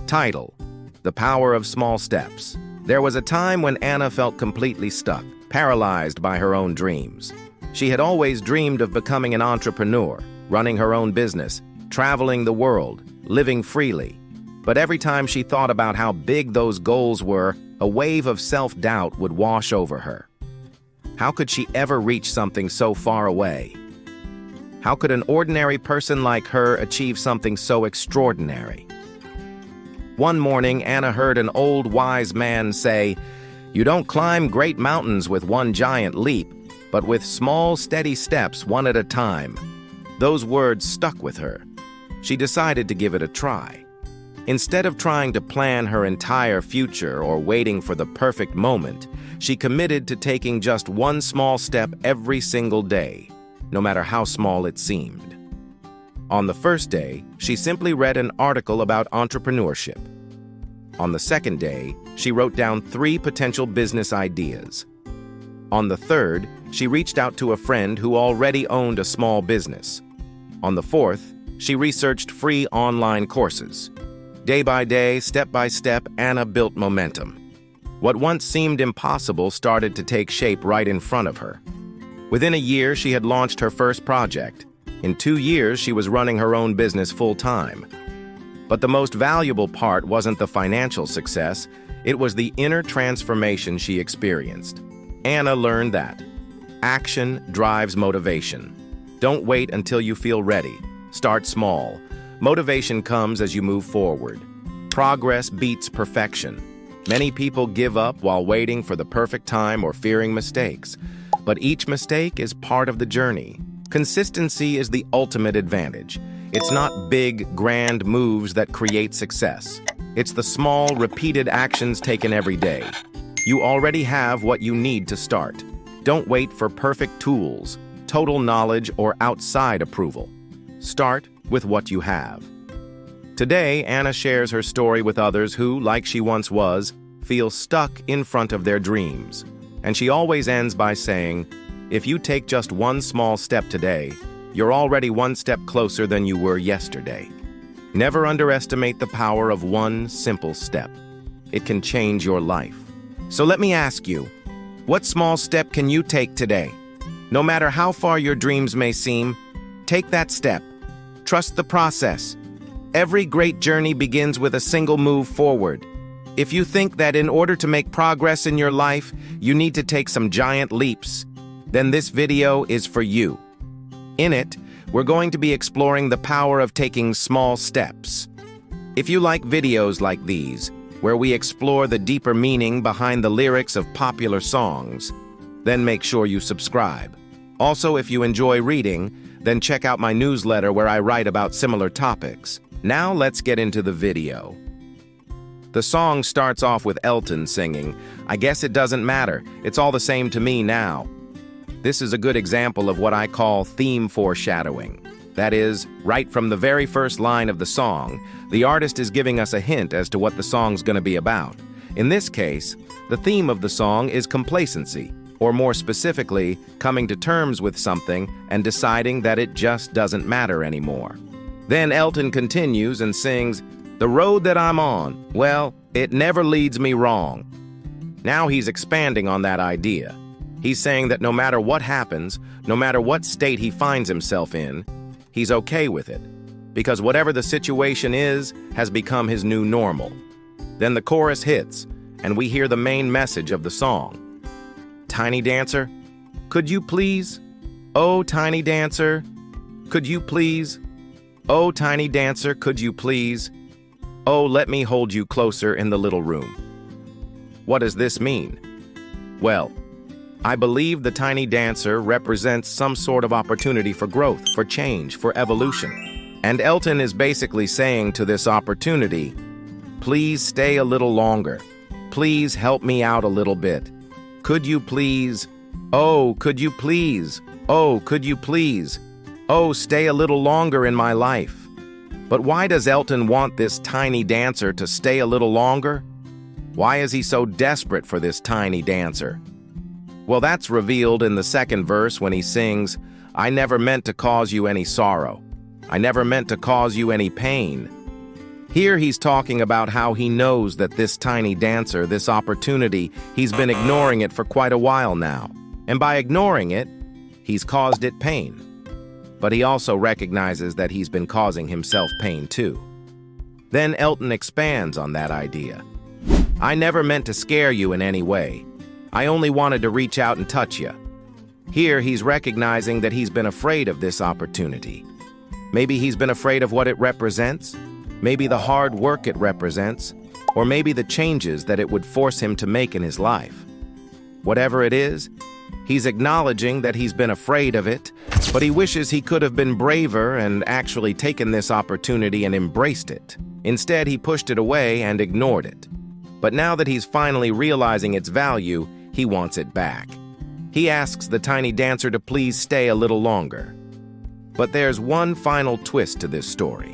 Title: The Power of Small Steps. There was a time when Anna felt completely stuck, paralyzed by her own dreams. She had always dreamed of becoming an entrepreneur, running her own business, traveling the world, living freely. But every time she thought about how big those goals were, a wave of self-doubt would wash over her. How could she ever reach something so far away? How could an ordinary person like her achieve something so extraordinary? One morning, Anna heard an old wise man say, "You don't climb great mountains with one giant leap, but with small, steady steps, one at a time." Those words stuck with her. She decided to give it a try. Instead of trying to plan her entire future or waiting for the perfect moment, she committed to taking just one small step every single day, no matter how small it seemed. On the first day, she simply read an article about entrepreneurship. On the second day, she wrote down 3 potential business ideas. On the third, she reached out to a friend who already owned a small business. On the fourth, she researched free online courses. Day by day, step by step, Anna built momentum. What once seemed impossible started to take shape right in front of her. Within a year, she had launched her first project. In 2 years, she was running her own business full-time. But the most valuable part wasn't the financial success, it was the inner transformation she experienced. Anna learned that action drives motivation. Don't wait until you feel ready. Start small. Motivation comes as you move forward. Progress beats perfection. Many people give up while waiting for the perfect time or fearing mistakes. But each mistake is part of the journey. Consistency is the ultimate advantage. It's not big, grand moves that create success. It's the small, repeated actions taken every day. You already have what you need to start. Don't wait for perfect tools, total knowledge, or outside approval. Start with what you have. Today, Anna shares her story with others who, like she once was, feel stuck in front of their dreams. And she always ends by saying, if you take just one small step today, you're already one step closer than you were yesterday. Never underestimate the power of one simple step. It can change your life. So let me ask you, what small step can you take today? No matter how far your dreams may seem, take that step. Trust the process. Every great journey begins with a single move forward. If you think that in order to make progress in your life, you need to take some giant leaps, then this video is for you. In it, we're going to be exploring the power of taking small steps. If you like videos like these, where we explore the deeper meaning behind the lyrics of popular songs, then make sure you subscribe. Also, if you enjoy reading, then check out my newsletter where I write about similar topics. Now let's get into the video. The song starts off with Elton singing, "I guess it doesn't matter, it's all the same to me now." This is a good example of what I call theme foreshadowing. That is, right from the very first line of the song, the artist is giving us a hint as to what the song's going to be about. In this case, the theme of the song is complacency, or more specifically, coming to terms with something and deciding that it just doesn't matter anymore. Then Elton continues and sings, "The road that I'm on, well, it never leads me wrong." Now he's expanding on that idea. He's saying that no matter what happens, no matter what state he finds himself in, he's okay with it, because whatever the situation is has become his new normal. Then the chorus hits, and we hear the main message of the song. Tiny Dancer, could you please? Oh, Tiny Dancer, could you please? Oh, Tiny Dancer, could you please? Oh, let me hold you closer in the little room. What does this mean? Well, I believe the Tiny Dancer represents some sort of opportunity for growth, for change, for evolution. And Elton is basically saying to this opportunity, please stay a little longer. Please help me out a little bit. Could you please? Oh, could you please? Oh, could you please? Oh, stay a little longer in my life. But why does Elton want this Tiny Dancer to stay a little longer? Why is he so desperate for this Tiny Dancer? Well, that's revealed in the second verse when he sings, "I never meant to cause you any sorrow. I never meant to cause you any pain." Here he's talking about how he knows that this tiny dancer, this opportunity, he's been ignoring it for quite a while now. And by ignoring it, he's caused it pain. But he also recognizes that he's been causing himself pain too. Then Elton expands on that idea. I never meant to scare you in any way. I only wanted to reach out and touch you. Here he's recognizing that he's been afraid of this opportunity. Maybe he's been afraid of what it represents, maybe the hard work it represents, or maybe the changes that it would force him to make in his life. Whatever it is, he's acknowledging that he's been afraid of it, but he wishes he could have been braver and actually taken this opportunity and embraced it. Instead, he pushed it away and ignored it. But now that he's finally realizing its value, he wants it back. He asks the tiny dancer to please stay a little longer. But there's one final twist to this story.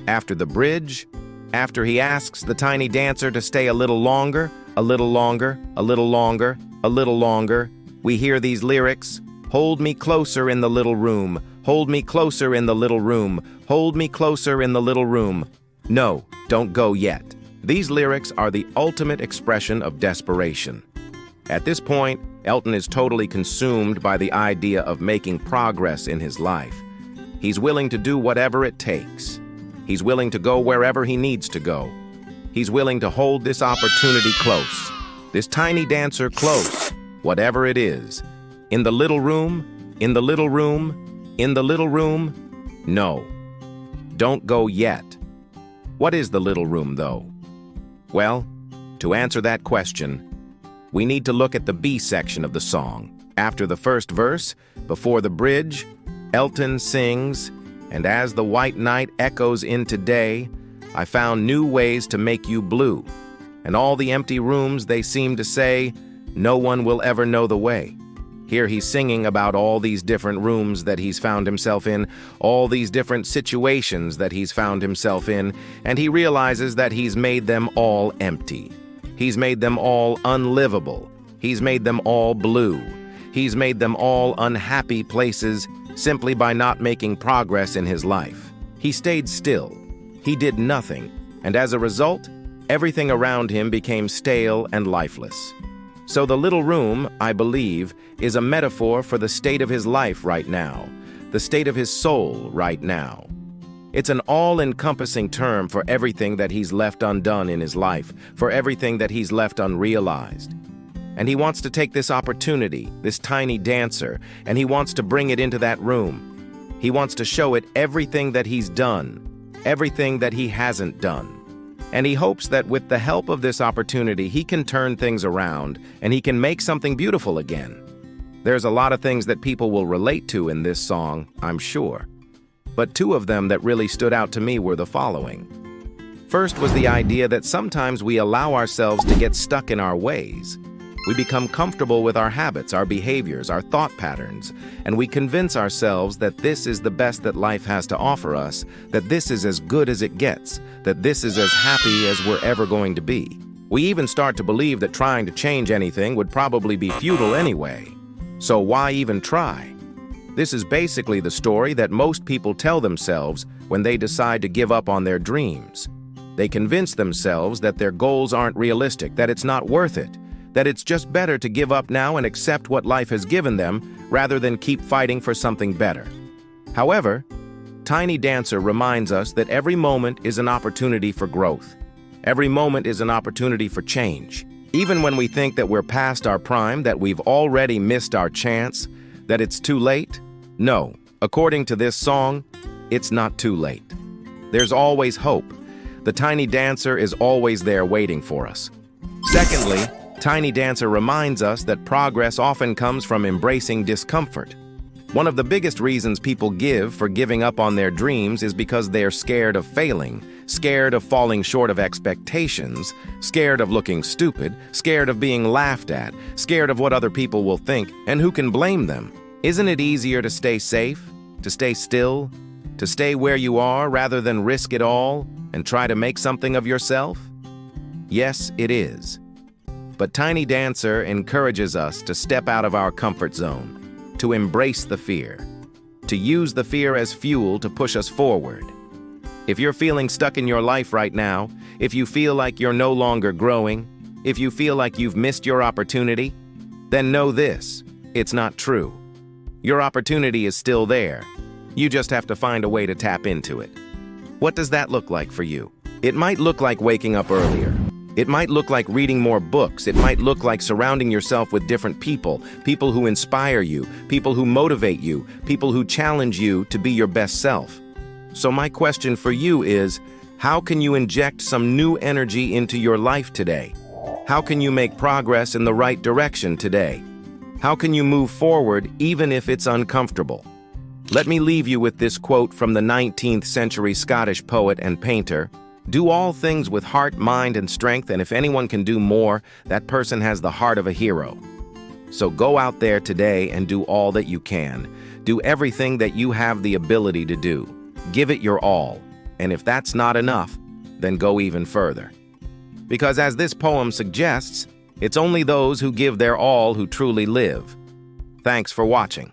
After the bridge, after he asks the tiny dancer to stay a little longer, a little longer, a little longer, a little longer, we hear these lyrics, "Hold me closer in the little room, hold me closer in the little room, hold me closer in the little room. No, don't go yet." These lyrics are the ultimate expression of desperation. At this point, Elton is totally consumed by the idea of making progress in his life. He's willing to do whatever it takes. He's willing to go wherever he needs to go. He's willing to hold this opportunity close, this tiny dancer close, whatever it is. In the little room, in the little room, in the little room, no. Don't go yet. What is the little room, though? Well, to answer that question, we need to look at the B section of the song. After the first verse, before the bridge, Elton sings, "And as the white night echoes into day, I found new ways to make you blue. And all the empty rooms, they seem to say, no one will ever know the way." Here he's singing about all these different rooms that he's found himself in, all these different situations that he's found himself in, and he realizes that he's made them all empty. He's made them all unlivable. He's made them all blue. He's made them all unhappy places simply by not making progress in his life. He stayed still. He did nothing, and as a result, everything around him became stale and lifeless. So the little room, I believe, is a metaphor for the state of his life right now, the state of his soul right now. It's an all-encompassing term for everything that he's left undone in his life, for everything that he's left unrealized. And he wants to take this opportunity, this tiny dancer, and he wants to bring it into that room. He wants to show it everything that he's done, everything that he hasn't done. And he hopes that with the help of this opportunity, he can turn things around and he can make something beautiful again. There's a lot of things that people will relate to in this song, I'm sure. But two of them that really stood out to me were the following. First was the idea that sometimes we allow ourselves to get stuck in our ways. We become comfortable with our habits, our behaviors, our thought patterns, and we convince ourselves that this is the best that life has to offer us, that this is as good as it gets, that this is as happy as we're ever going to be. We even start to believe that trying to change anything would probably be futile anyway. So why even try? This is basically the story that most people tell themselves when they decide to give up on their dreams. They convince themselves that their goals aren't realistic, that it's not worth it, that it's just better to give up now and accept what life has given them rather than keep fighting for something better. However, Tiny Dancer reminds us that every moment is an opportunity for growth. Every moment is an opportunity for change. Even when we think that we're past our prime, that we've already missed our chance, that it's too late, no. According to this song, it's not too late. There's always hope. The Tiny Dancer is always there waiting for us. Secondly, Tiny Dancer reminds us that progress often comes from embracing discomfort. One of the biggest reasons people give for giving up on their dreams is because they're scared of failing, scared of falling short of expectations, scared of looking stupid, scared of being laughed at, scared of what other people will think, and who can blame them? Isn't it easier to stay safe, to stay still, to stay where you are rather than risk it all and try to make something of yourself? Yes, it is. But Tiny Dancer encourages us to step out of our comfort zone, to embrace the fear, to use the fear as fuel to push us forward. If you're feeling stuck in your life right now, if you feel like you're no longer growing, if you feel like you've missed your opportunity, then know this: it's not true. Your opportunity is still there. You just have to find a way to tap into it. What does that look like for you? It might look like waking up earlier. It might look like reading more books. It might look like surrounding yourself with different people, people who inspire you, people who motivate you, people who challenge you to be your best self. So my question for you is, how can you inject some new energy into your life today? How can you make progress in the right direction today? How can you move forward even if it's uncomfortable? Let me leave you with this quote from the 19th century Scottish poet and painter: "Do all things with heart, mind, and strength, and if anyone can do more, that person has the heart of a hero." So go out there today and do all that you can. Do everything that you have the ability to do. Give it your all. And if that's not enough, then go even further. Because as this poem suggests, it's only those who give their all who truly live. Thanks for watching.